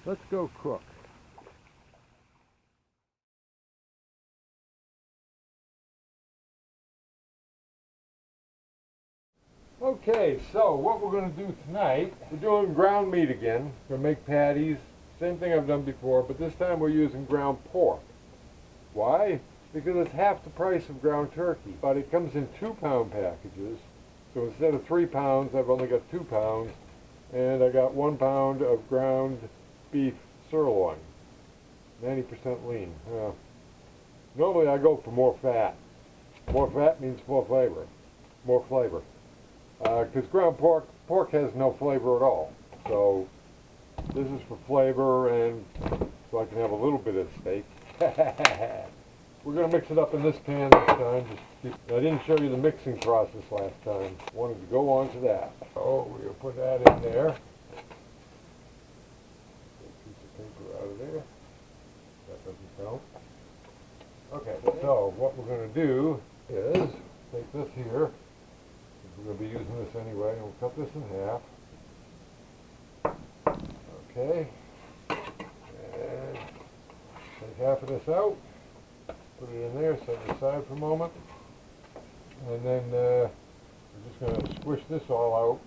Let's go cook. Okay, so what we're going to do tonight, we're doing ground meat again. We're going to make patties. Same thing I've done before, but this time we're using ground pork. Why? Because it's half the price of ground turkey, but it comes in 2-pound packages. So instead of 3 pounds, I've only got 2 pounds, and I got 1 pound of ground beef sirloin, 90% lean. Normally I go for more fat. More fat means more flavor. More flavor. Because ground pork has no flavor at all. So this is for flavor and so I can have a little bit of steak. We're going to mix it up in this pan this time. I didn't show you the mixing process last time. Wanted to go on to that. So we're going to put that in there. Get a piece of paper out of there. That doesn't count. Okay, so what we're going to do is take this here. We're going to be using this anyway, and we'll cut this in half. Okay. And take half of this out. Put it in there, set it aside for a moment. And then we're just going to squish this all out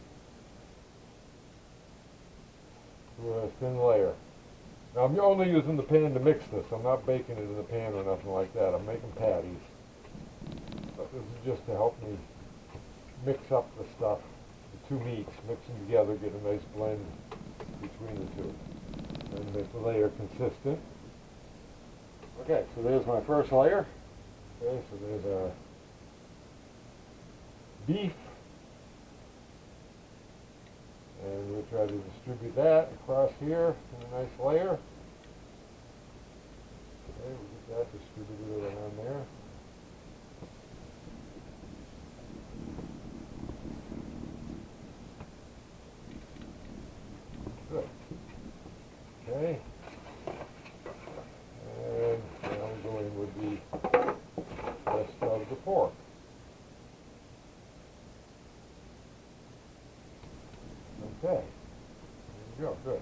to a thin layer. Now I'm only using the pan to mix this. I'm not baking it in the pan or nothing like that. I'm making patties. But this is just to help me mix up the stuff, the two meats, mix them together, get a nice blend between the two, and make the layer consistent. Okay, so there's my first layer. Okay, so there's a beef, and we'll try to distribute that across here in a nice layer. Okay, we'll get that distributed around there. Good. Okay. And now we're going with the rest of the pork. Okay. There you go. Good.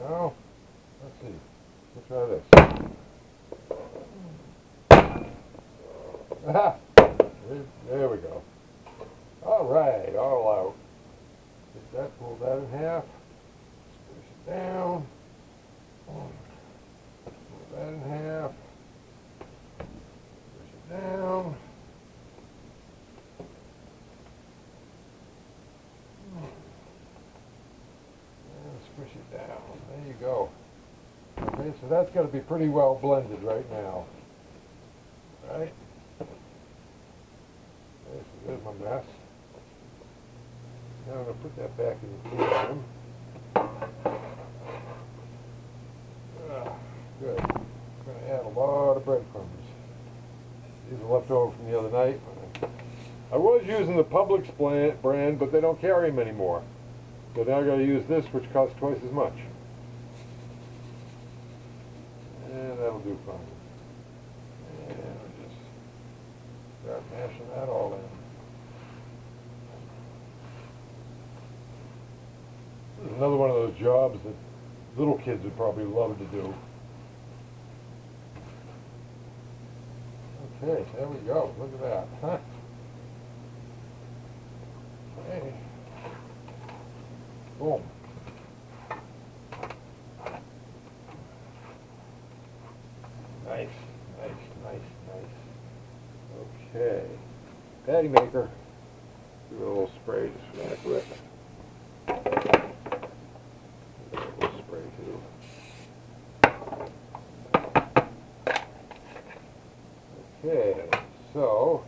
Now, let's see. Let's try this. Aha! There we go. All right. All out. Get that. Pull that in half. Down. Pull that in half. Push it down. And squish it down. There you go. Okay, so that's got to be pretty well blended right now. Right? Okay, so there's my mess. Now I'm going to put that back in the pan. Good. I'm going to add a lot of breadcrumbs. These are left over from the other night. I was using the Publix brand, but they don't carry them anymore. So now I've got to use this, which costs twice as much. And that'll do fine. And I'll just start mashing that all in. This is another one of those jobs that little kids would probably love to do. Okay, there we go. Look at that. Huh? Okay. Boom. Nice, nice, nice, nice. Okay. Patty maker. Do a little spray to smack with. Okay, so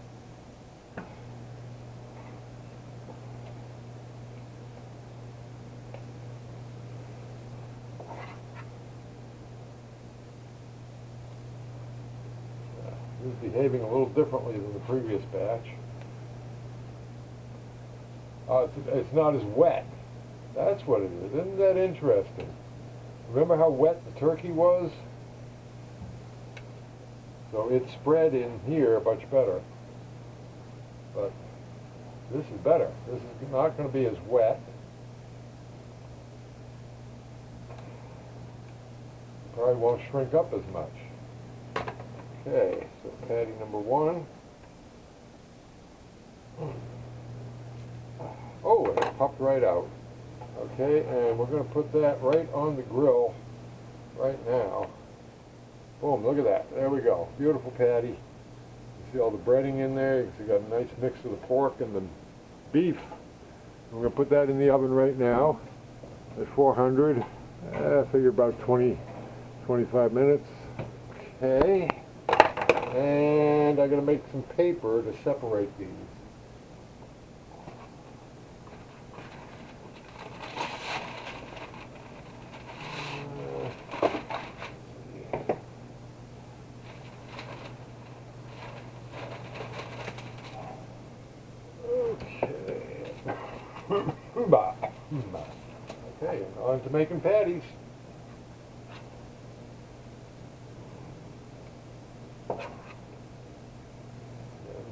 this is behaving a little differently than the previous batch. It's not as wet. That's what it is. Isn't that interesting? Remember how wet the turkey was? So it spread in here much better. But this is better. This is not going to be as wet. probably won't shrink up as much. Okay, so patty number 1. Oh, it popped right out. Okay, and we're going to put that right on the grill right now. Boom, look at that. There we go. Beautiful patty. You see all the breading in there. You see got a nice mix of the pork and the beef. We're going to put that in the oven right now at 400. I figure about 20-25 minutes. Okay. And I'm going to make some paper to separate these. Okay, on to making patties.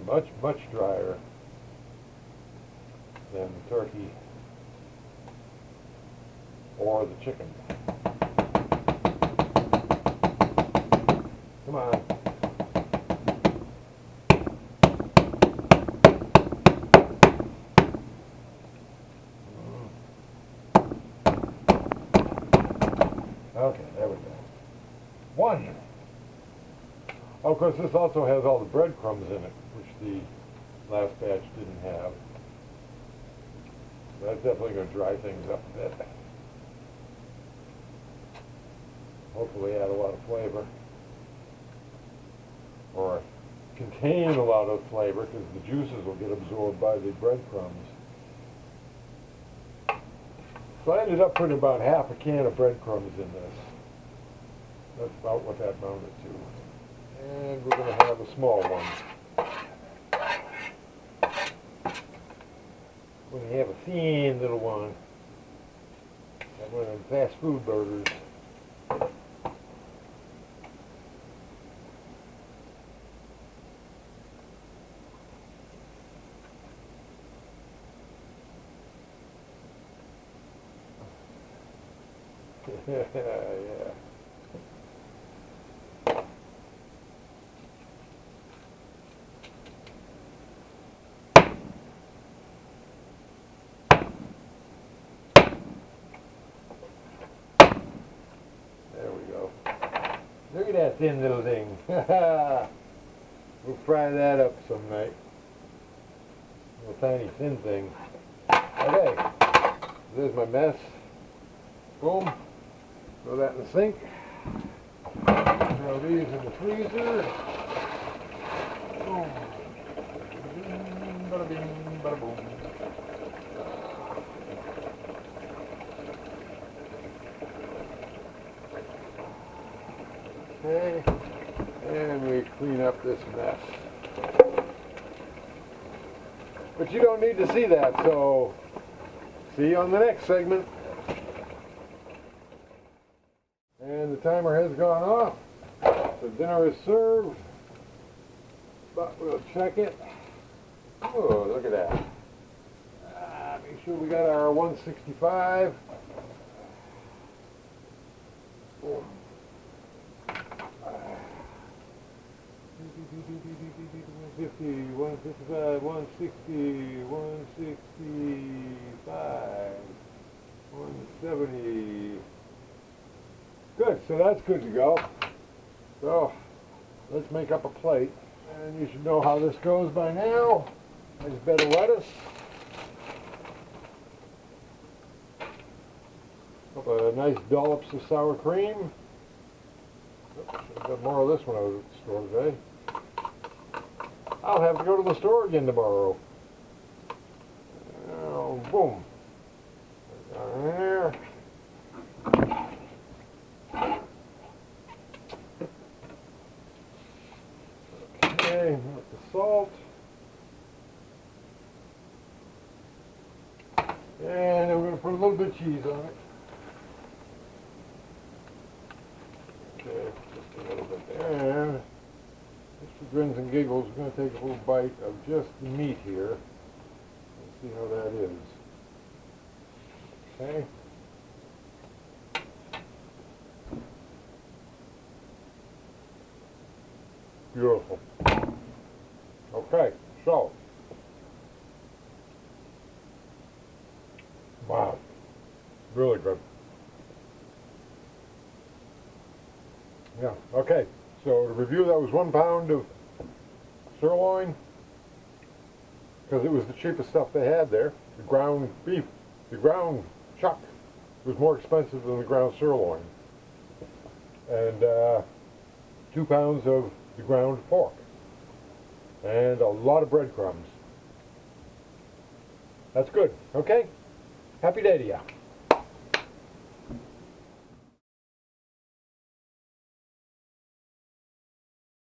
Much, much drier than the turkey or the chicken. Come on. Okay, there we go. 1. Oh, of course, this also has all the breadcrumbs in it, which the last batch didn't have. That's definitely going to dry things up a bit. Hopefully add a lot of flavor. Or contain a lot of flavor, because the juices will get absorbed by the breadcrumbs. So I ended up putting about half a can of breadcrumbs in this. That's about what that amounted to. And we're going to have a small one. We're going to have a thin little one. Like one of them fast food burgers. Yeah. There we go. Look at that thin little thing. We'll fry that up some night. Little tiny thin thing. Okay. There's my mess. Boom. Throw that in the sink. Throw these in the freezer. Boom. Bada bing, bada boom. Okay. And we clean up this mess. But you don't need to see that, so see you on the next segment. And the timer has gone off. The dinner is served. But we'll check it. Oh, look at that. Make sure we got our 165. Boom. 150, 155, 160, 165, 170. Good, so that's good to go. So, let's make up a plate. And you should know how this goes by now. Nice bed of lettuce. Couple of nice dollops of sour cream. Oops, I've got more of this when I was at the store today. I'll have to go to the store again tomorrow. Oh, boom. Down there. Okay, with the salt. And then we're going to put a little bit of cheese on it. Okay, just a little bit there. Just for grins and giggles, we're going to take a little bite of just the meat here. Let's see how that is. Okay. Beautiful. Okay, so. Wow. Really good. Yeah, okay. So to review, that was 1 pound of sirloin, because it was the cheapest stuff they had there. The ground beef, the ground chuck was more expensive than the ground sirloin. And 2 pounds of the ground pork. And a lot of breadcrumbs. That's good, okay? Happy day to ya.